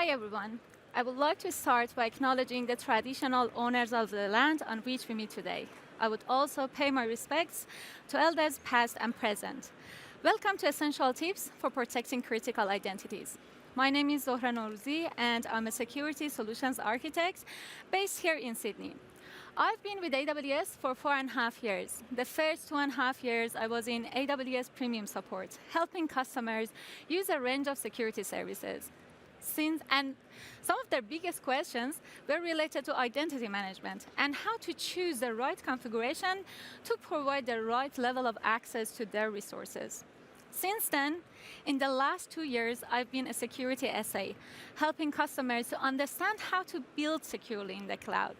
Hi, everyone. I would like to start by acknowledging the traditional owners of the land on which we meet today. I would also pay my respects to elders past and present. Welcome to Essential Tips for Protecting Critical Identities. My name is Zohra Norouzi, and I'm a security solutions architect based here in Sydney. I've been with AWS for 4.5 years. The first 2.5 years, I was in AWS Premium Support, helping customers use a range of security services. And some of their biggest questions were related to identity management and how to choose the right configuration to provide the right level of access to their resources. Since then, in the last 2 years, I've been a security SA, helping customers to understand how to build securely in the cloud.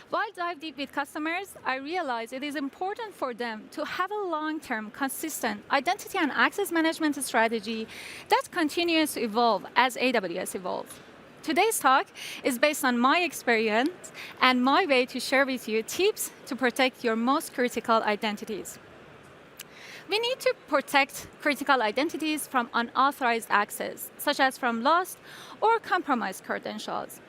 While dive deep with customers, I realized it is important for them to have a long-term, consistent identity and access management strategy that continues to evolve as AWS evolves. Today's talk is based on my experience and my way to share with you tips to protect your most critical identities. We need to protect critical identities from unauthorized access, such as from lost or compromised credentials.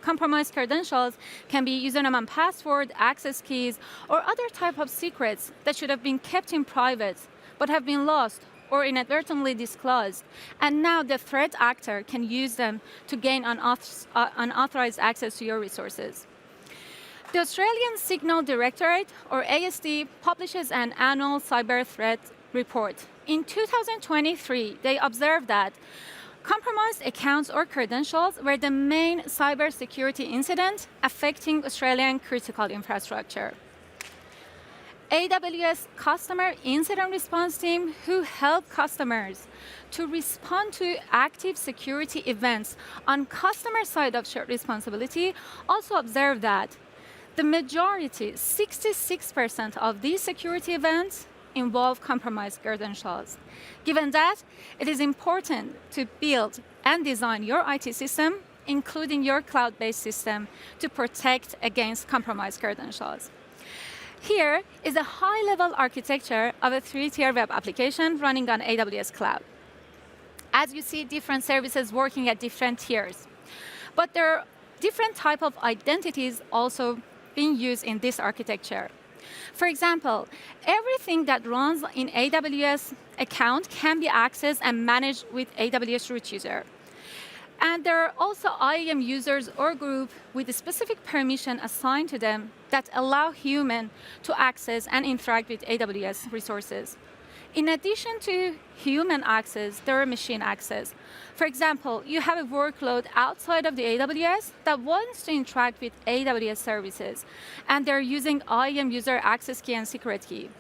Compromised credentials can be username and password, access keys, or other type of secrets that should have been kept in private but have been lost or inadvertently disclosed. And now the threat actor can use them to gain unauthorized access to your resources. The Australian Signal Directorate, or ASD, publishes an annual cyber threat report. In 2023, they observed that compromised accounts or credentials were the main cybersecurity incident affecting Australian critical infrastructure. AWS Customer Incident Response Team, who help customers to respond to active security events on customer side of shared responsibility, also observed that the majority, 66% of these security events involve compromised credentials. Given that, it is important to build and design your IT system, including your cloud-based system, to protect against compromised credentials. Here is a high-level architecture of a 3-tier web application running on AWS Cloud. As you see, different services working at different tiers. But there are different types of identities also being used in this architecture. For example, everything that runs in AWS account can be accessed and managed with AWS root user. And there are also IAM users or group with a specific permission assigned to them that allow human to access and interact with AWS resources. In addition to human access, there are machine access. For example, you have a workload outside of the AWS that wants to interact with AWS services, and they're using IAM user access key and secret key.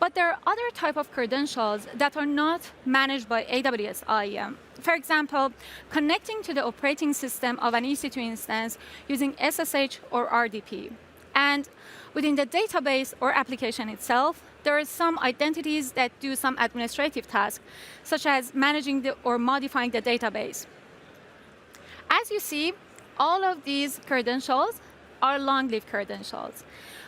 But there are other type of credentials that are not managed by AWS IAM. For example, connecting to the operating system of an EC2 instance using SSH or RDP. And within the database or application itself, there are some identities that do some administrative tasks, such as managing or modifying the database. As you see, all of these credentials are long-lived credentials.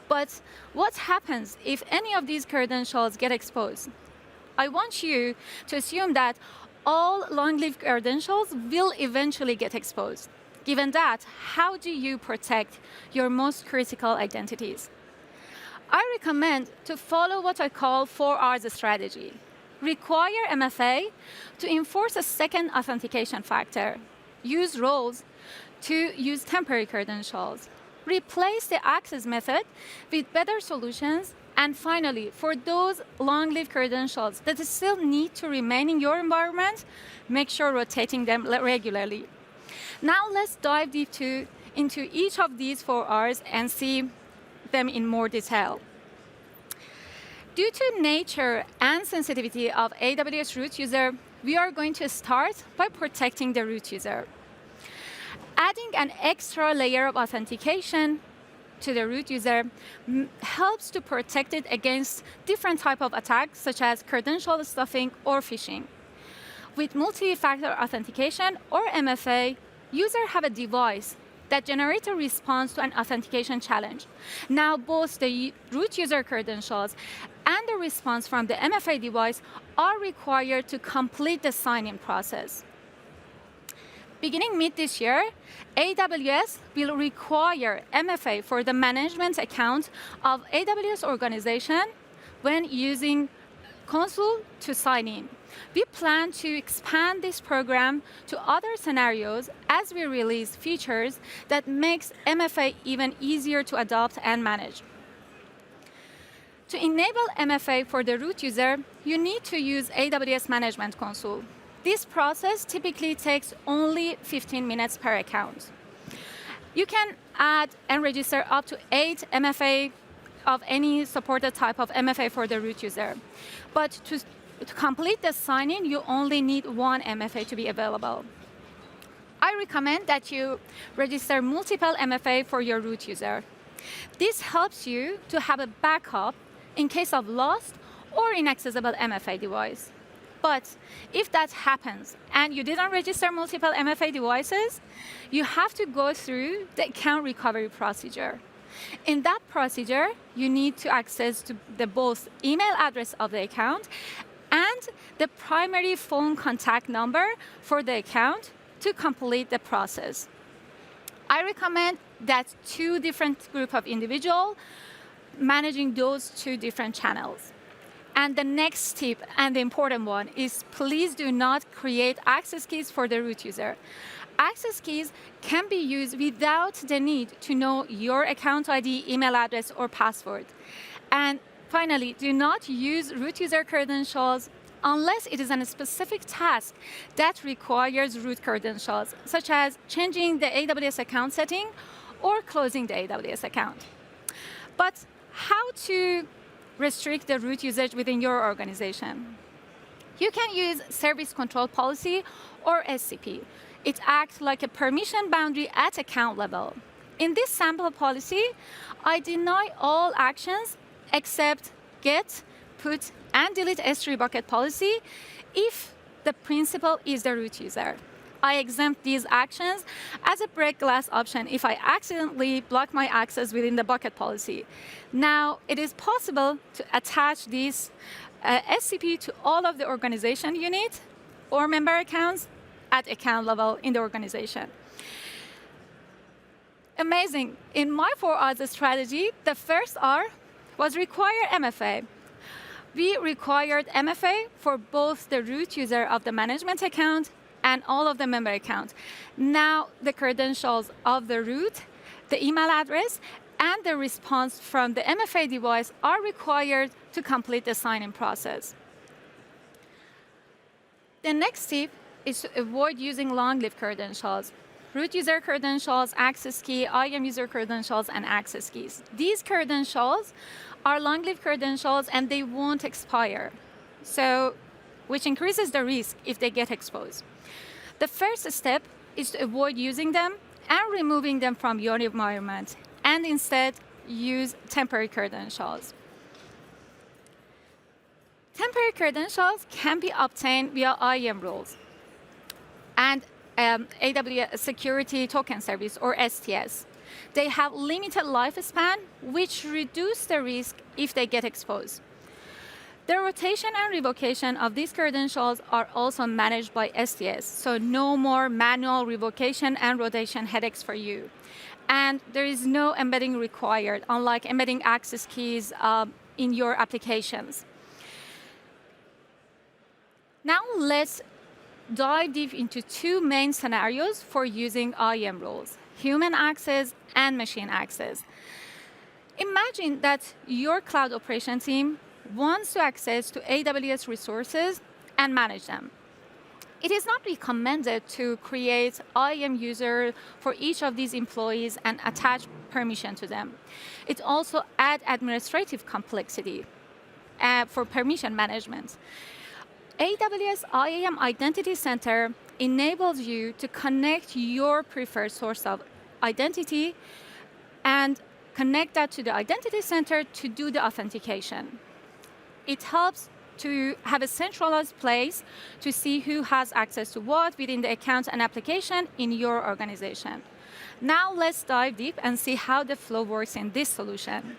But what happens if any of these credentials get exposed? I want you to assume that all long-lived credentials will eventually get exposed. Given that, how do you protect your most critical identities? I recommend to follow what I call 4Rs strategy. Require MFA to enforce a second authentication factor. Use roles to use temporary credentials. Replace the access method with better solutions. And finally, for those long-lived credentials that still need to remain in your environment, make sure rotating them regularly. Now let's dive deep into each of these 4Rs and see them in more detail. Due to nature and sensitivity of AWS root user, we are going to start by protecting the root user. Adding an extra layer of authentication to the root user helps to protect it against different types of attacks, such as credential stuffing or phishing. With multi-factor authentication or MFA, users have a device that generates a response to an authentication challenge. Now, both the root user credentials and the response from the MFA device are required to complete the sign-in process. Beginning mid this year, AWS will require MFA for the management account of AWS organization when using Console to sign in. We plan to expand this program to other scenarios as we release features that makes MFA even easier to adopt and manage. To enable MFA for the root user, you need to use AWS Management Console. This process typically takes only 15 minutes per account. You can add and register up to 8 MFA of any supported type of MFA for the root user. But to complete the sign-in, you only need 1 MFA to be available. I recommend that you register multiple MFA for your root user. This helps you to have a backup in case of lost or inaccessible MFA device. But if that happens and you didn't register multiple MFA devices, you have to go through the account recovery procedure. In that procedure, you need to access to the both email address of the account and the primary phone contact number for the account to complete the process. I recommend that 2 different groups of individuals managing those 2 different channels. And the next tip, and the important one, is please do not create access keys for the root user. Access keys can be used without the need to know your account ID, email address, or password. And finally, do not use root user credentials unless it is a specific task that requires root credentials, such as changing the AWS account setting or closing the AWS account. But how to restrict the root usage within your organization? You can use Service Control Policy or SCP. It acts like a permission boundary at account level. In this sample policy, I deny all actions except get, put, and delete S3 bucket policy if the principal is the root user. I exempt these actions as a break glass option if I accidentally block my access within the bucket policy. Now, it is possible to attach these SCP to all of the organization unit or member accounts at account level in the organization. Amazing. In my 4 R's strategy, the first R was require MFA. We required MFA for both the root user of the management account and all of the member accounts. Now the credentials of the root, the email address, and the response from the MFA device are required to complete the sign-in process. The next tip is to avoid using long-lived credentials. Root user credentials, access key, IAM user credentials, and access keys. These credentials are long-lived credentials and they won't expire, which increases the risk if they get exposed. The first step is to avoid using them and removing them from your environment, and instead use temporary credentials. Temporary credentials can be obtained via IAM rules and AWS Security Token Service, or STS. They have limited lifespan, which reduce the risk if they get exposed. The rotation and revocation of these credentials are also managed by STS, so no more manual revocation and rotation headaches for you. And there is no embedding required, unlike embedding access keys in your applications. Now let's dive deep into 2 main scenarios for using IAM rules: human access and machine access. Imagine that your cloud operation team wants to access to AWS resources and manage them. It is not recommended to create IAM user for each of these employees and attach permission to them. It also adds administrative complexity for permission management. AWS IAM Identity Center enables you to connect your preferred source of identity and connect that to the Identity Center to do the authentication. It helps to have a centralized place to see who has access to what within the account and application in your organization. Now let's dive deep and see how the flow works in this solution.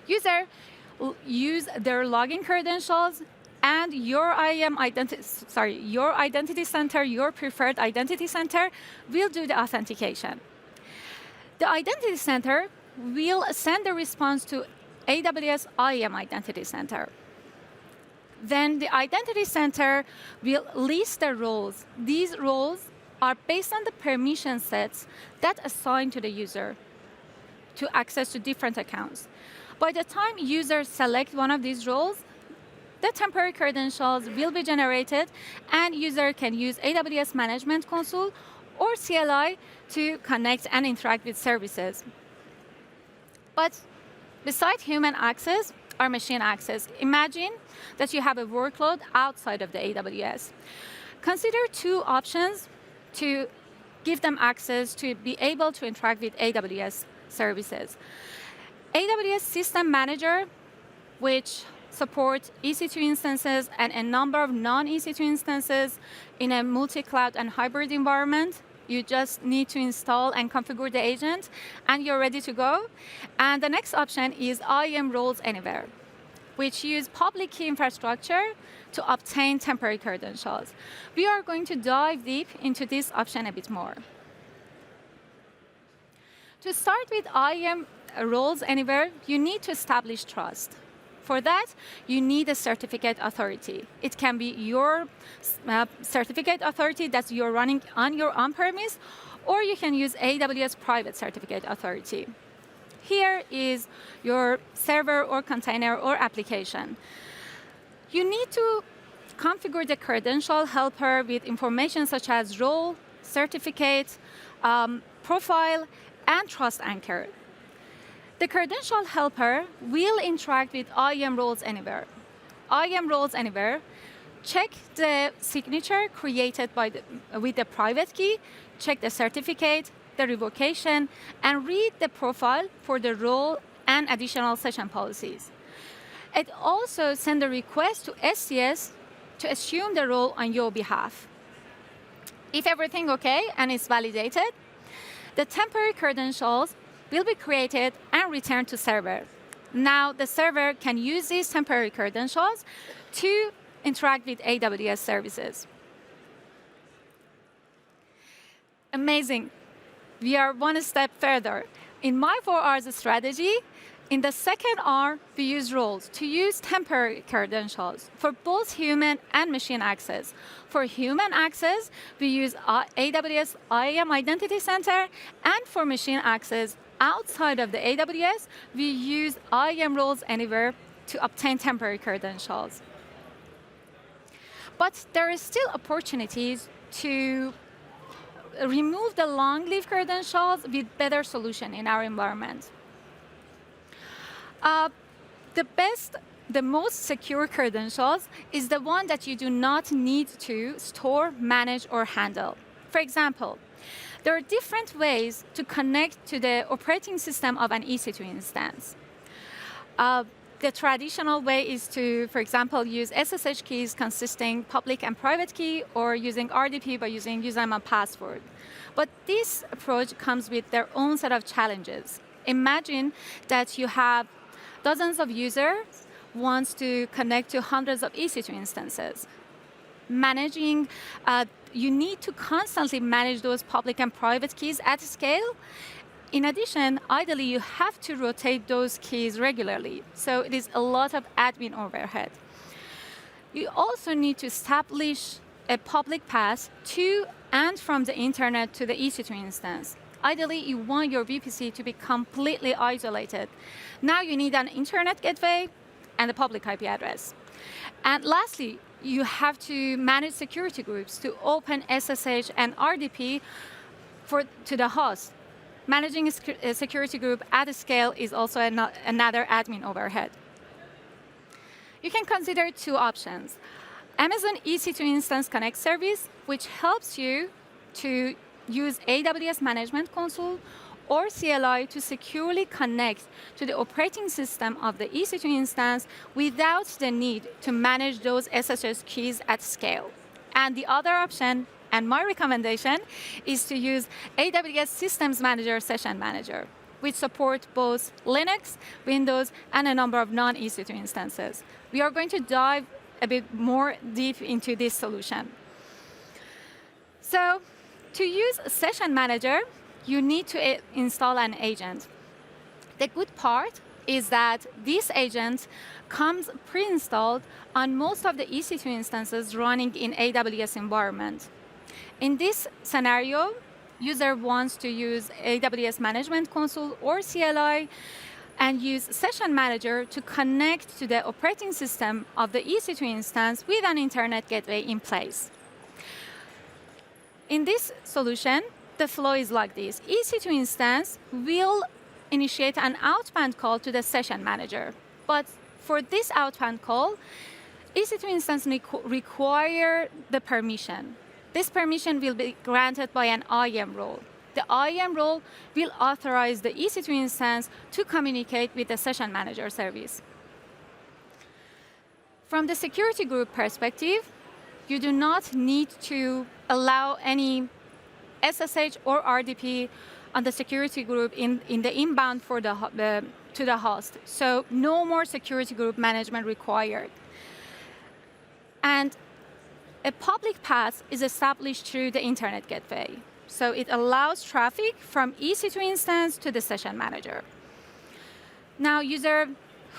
User will use their login credentials and your your identity center, your preferred identity center, will do the authentication. The identity center will send the response to AWS IAM Identity Center. Then the identity center will list the roles. These roles are based on the permission sets that assign to the user to access to different accounts. By the time users select one of these roles, the temporary credentials will be generated, and user can use AWS Management Console or CLI to connect and interact with services. But besides human access or machine access, imagine that you have a workload outside of the AWS. Consider two options to give them access to be able to interact with AWS services. AWS System Manager, which supports EC2 instances and a number of non-EC2 instances in a multi-cloud and hybrid environment. You just need to install and configure the agent, and you're ready to go. And the next option is IAM Roles Anywhere, which use public key infrastructure to obtain temporary credentials. We are going to dive deep into this option a bit more. To start with IAM Roles Anywhere, you need to establish trust. For that, you need a certificate authority. It can be your certificate authority that you're running on your on-premise, or you can use AWS Private Certificate Authority. Here is your server or container or application. You need to configure the credential helper with information such as role, certificate, profile, and trust anchor. The credential helper will interact with IAM Roles Anywhere. IAM Roles Anywhere check the signature created with the private key, check the certificate, the revocation, and read the profile for the role and additional session policies. It also sends a request to SCS to assume the role on your behalf. If everything okay and is validated, the temporary credentials will be created and returned to server. Now the server can use these temporary credentials to interact with AWS services. Amazing. We are one step further. In my 4 Rs strategy, in the second R, we use roles to use temporary credentials for both human and machine access. For human access, we use AWS IAM Identity Center, and for machine access, outside of the AWS, we use IAM Roles Anywhere to obtain temporary credentials. But there are still opportunities to remove the long-lived credentials with better solution in our environment. The most secure credentials is the one that you do not need to store, manage, or handle. For example, there are different ways to connect to the operating system of an EC2 instance. The traditional way is to, for example, use SSH keys consisting public and private key, or using RDP by using username and password. But this approach comes with their own set of challenges. Imagine that you have dozens of users wants to connect to hundreds of EC2 instances. You need to constantly manage those public and private keys at scale. In addition, ideally, you have to rotate those keys regularly. So it is a lot of admin overhead. You also need to establish a public path to and from the internet to the EC2 instance. Ideally, you want your VPC to be completely isolated. Now you need an internet gateway and a public IP address. And lastly, you have to manage security groups to open SSH and RDP to the host. Managing a security group at a scale is also another admin overhead. You can consider 2 options. Amazon EC2 Instance Connect service, which helps you to use AWS Management Console or CLI to securely connect to the operating system of the EC2 instance without the need to manage those SSH keys at scale. And the other option, and my recommendation, is to use AWS Systems Manager Session Manager, which support both Linux, Windows, and a number of non-EC2 instances. We are going to dive a bit more deep into this solution. So to use Session Manager, you need to install an agent. The good part is that this agent comes pre-installed on most of the EC2 instances running in AWS environment. In this scenario, user wants to use AWS Management Console or CLI and use Session Manager to connect to the operating system of the EC2 instance with an internet gateway in place. In this solution, the flow is like this. EC2 instance will initiate an outbound call to the Session Manager. But for this outbound call, EC2 instance require the permission. This permission will be granted by an IAM role. The IAM role will authorize the EC2 instance to communicate with the Session Manager service. From the security group perspective, you do not need to allow any SSH or RDP on the security group in the inbound to the host. So no more security group management required. And a public path is established through the internet gateway. So it allows traffic from EC2 instance to the Session Manager. Now, users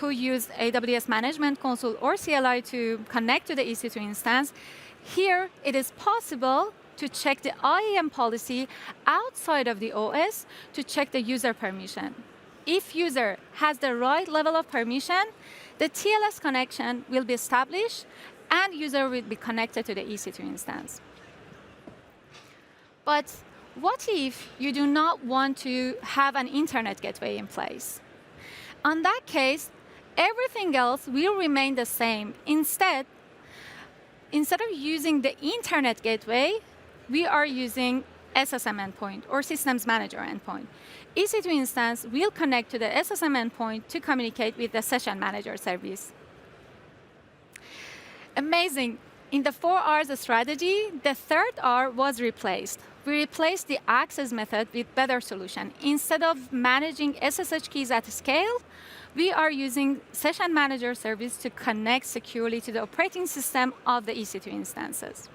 who use AWS Management Console or CLI to connect to the EC2 instance, here it is possible to check the IAM policy outside of the OS to check the user permission. If user has the right level of permission, the TLS connection will be established and user will be connected to the EC2 instance. But what if you do not want to have an internet gateway in place? In that case, everything else will remain the same. Instead of using the internet gateway, we are using SSM endpoint or Systems Manager endpoint. EC2 instance will connect to the SSM endpoint to communicate with the Session Manager service. Amazing. In the 4 Rs strategy, the third R was replaced. We replaced the access method with better solution. Instead of managing SSH keys at scale, we are using Session Manager service to connect securely to the operating system of the EC2 instances.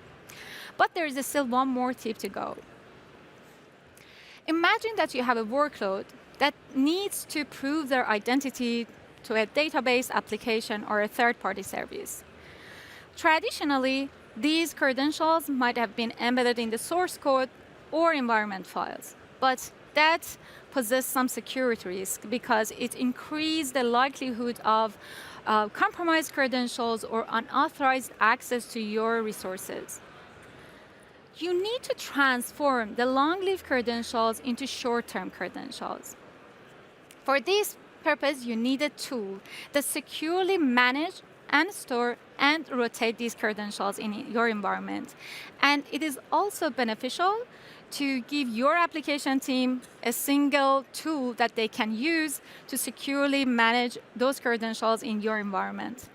But there is still one more tip to go. Imagine that you have a workload that needs to prove their identity to a database application or a third-party service. Traditionally, these credentials might have been embedded in the source code or environment files, but that possesses some security risk because it increases the likelihood of compromised credentials or unauthorized access to your resources. You need to transform the long-lived credentials into short-term credentials. For this purpose, you need a tool that securely manages and store and rotate these credentials in your environment. And it is also beneficial to give your application team a single tool that they can use to securely manage those credentials in your environment.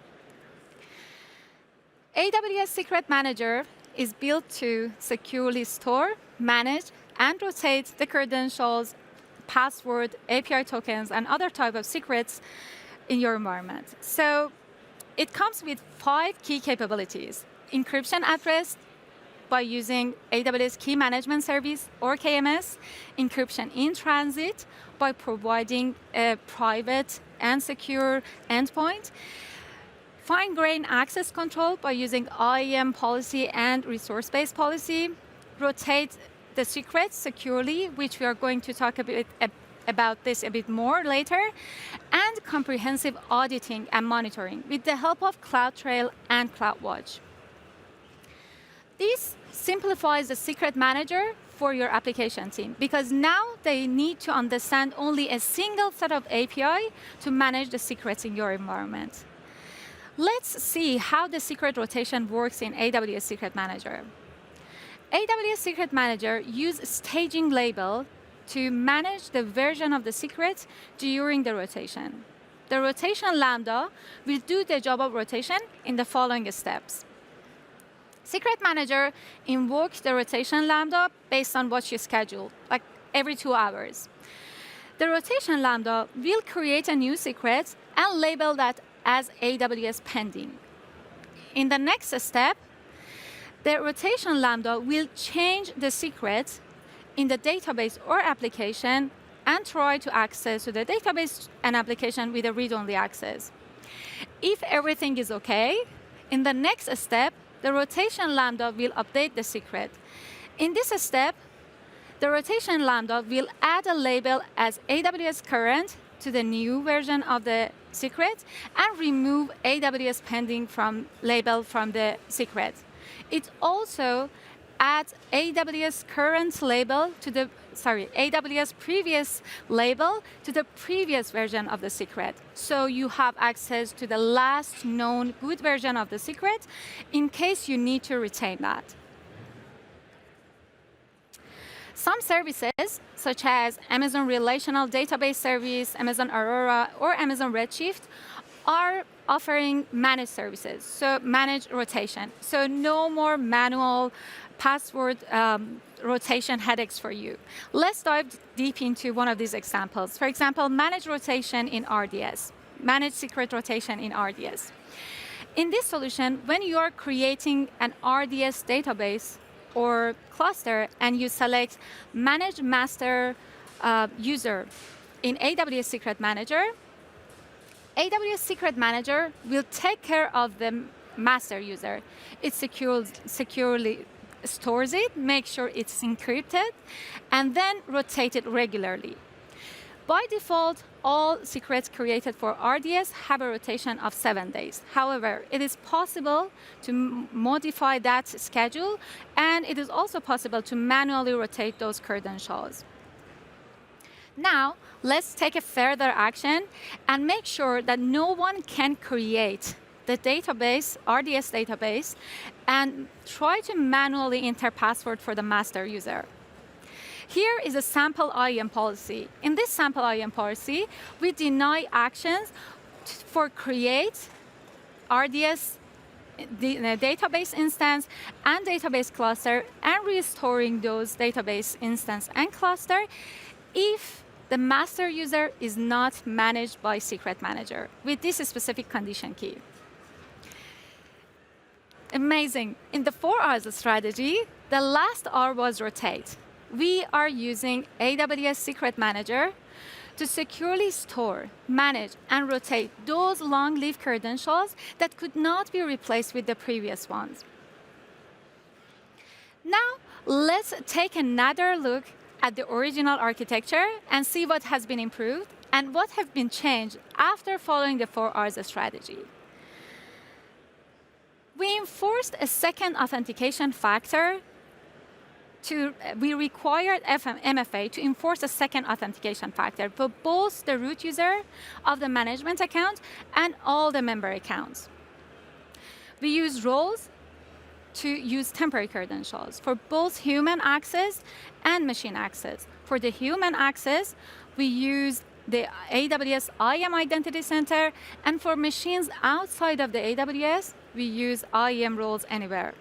AWS Secret Manager is built to securely store, manage, and rotate the credentials, password, API tokens, and other type of secrets in your environment. So it comes with 5 key capabilities. Encryption at rest by using AWS Key Management Service or KMS. Encryption in transit by providing a private and secure endpoint. Fine-grained access control by using IAM policy and resource-based policy. Rotate the secrets securely, which we are going to talk about this a bit more later, and comprehensive auditing and monitoring with the help of CloudTrail and CloudWatch. This simplifies the secret manager for your application team because now they need to understand only a single set of API to manage the secrets in your environment. Let's see how the secret rotation works in AWS Secret Manager. AWS Secret Manager uses staging label to manage the version of the secret during the rotation. The rotation lambda will do the job of rotation in the following steps. Secret Manager invokes the rotation lambda based on what you schedule, like every 2 hours. The rotation lambda will create a new secret and label that as AWS pending. In the next step, the rotation lambda will change the secret in the database or application and try to access to the database and application with a read-only access. If everything is okay, in the next step, the rotation lambda will update the secret. In this step, the rotation lambda will add a label as AWS current to the new version of the secret and remove AWS pending from label from the secret. It also adds AWS current label to the, AWS previous label to the previous version of the secret. So you have access to the last known good version of the secret in case you need to retain that. Some services, such as Amazon Relational Database Service, Amazon Aurora, or Amazon Redshift, are offering managed services, so managed rotation. So no more manual password rotation headaches for you. Let's dive deep into one of these examples. For example, managed rotation in RDS, managed secret rotation in RDS. In this solution, when you are creating an RDS database or cluster and you select Manage Master User in AWS Secret Manager, AWS Secret Manager will take care of the master user. It securely stores it, make sure it's encrypted, and then rotate it regularly. By default, all secrets created for RDS have a rotation of 7 days. However, it is possible to modify that schedule, and it is also possible to manually rotate those credentials. Now, let's take a further action and make sure that no one can create the database, RDS database, and try to manually enter password for the master user. Here is a sample IAM policy. In this sample IAM policy, we deny actions for create RDS the database instance and database cluster and restoring those database instance and cluster if the master user is not managed by Secret Manager with this specific condition key. Amazing. In the 4 R's strategy, the last R was rotate. We are using AWS Secret Manager to securely store, manage, and rotate those long-lived credentials that could not be replaced with the previous ones. Now, let's take another look at the original architecture and see what has been improved and what have been changed after following the 4 R's strategy. We enforced a second authentication factor. We required MFA to enforce a second authentication factor for both the root user of the management account and all the member accounts. We use roles to use temporary credentials for both human access and machine access. For the human access, we use the AWS IAM Identity Center, and for machines outside of the AWS, we use IAM roles anywhere.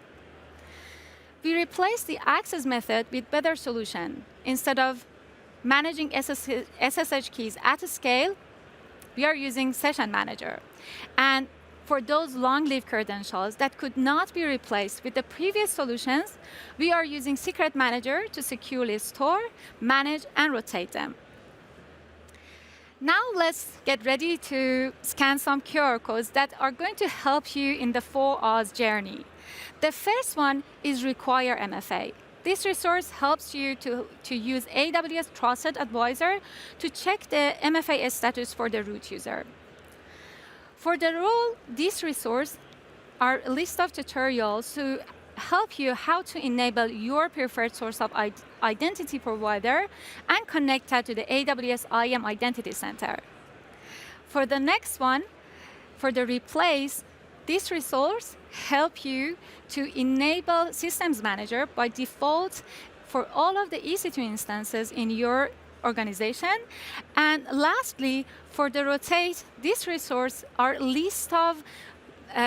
We replaced the access method with better solution. Instead of managing SSH keys at scale, we are using Session Manager. And for those long-lived credentials that could not be replaced with the previous solutions, we are using Secret Manager to securely store, manage, and rotate them. Now let's get ready to scan some QR codes that are going to help you in the 4 R's journey. The first one is require MFA. This resource helps you to use AWS Trusted Advisor to check the MFA status for the root user. For the role, this resource are a list of tutorials to help you how to enable your preferred source of identity provider and connect that to the AWS IAM Identity Center. For the next one, for the replace, this resource helps you to enable Systems Manager by default for all of the EC2 instances in your organization. And lastly, for the rotate, this resource are a list of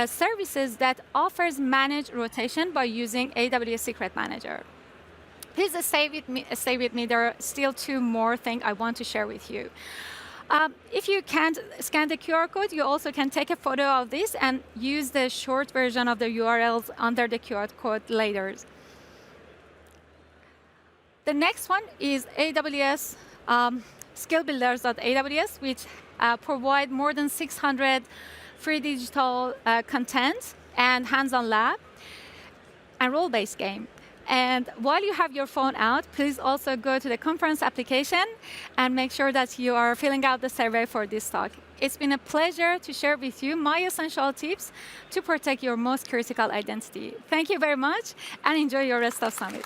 services that offers managed rotation by using AWS Secret Manager. Please stay with me. There are still 2 more things I want to share with you. If you can't scan the QR code, you also can take a photo of this and use the short version of the URLs under the QR code later. The next one is AWS skillbuilders.aws, which provide more than 600 free digital content and hands-on lab and role-based game. And while you have your phone out, please also go to the conference application and make sure that you are filling out the survey for this talk. It's been a pleasure to share with you my essential tips to protect your most critical identity. Thank you very much, and enjoy your rest of Summit.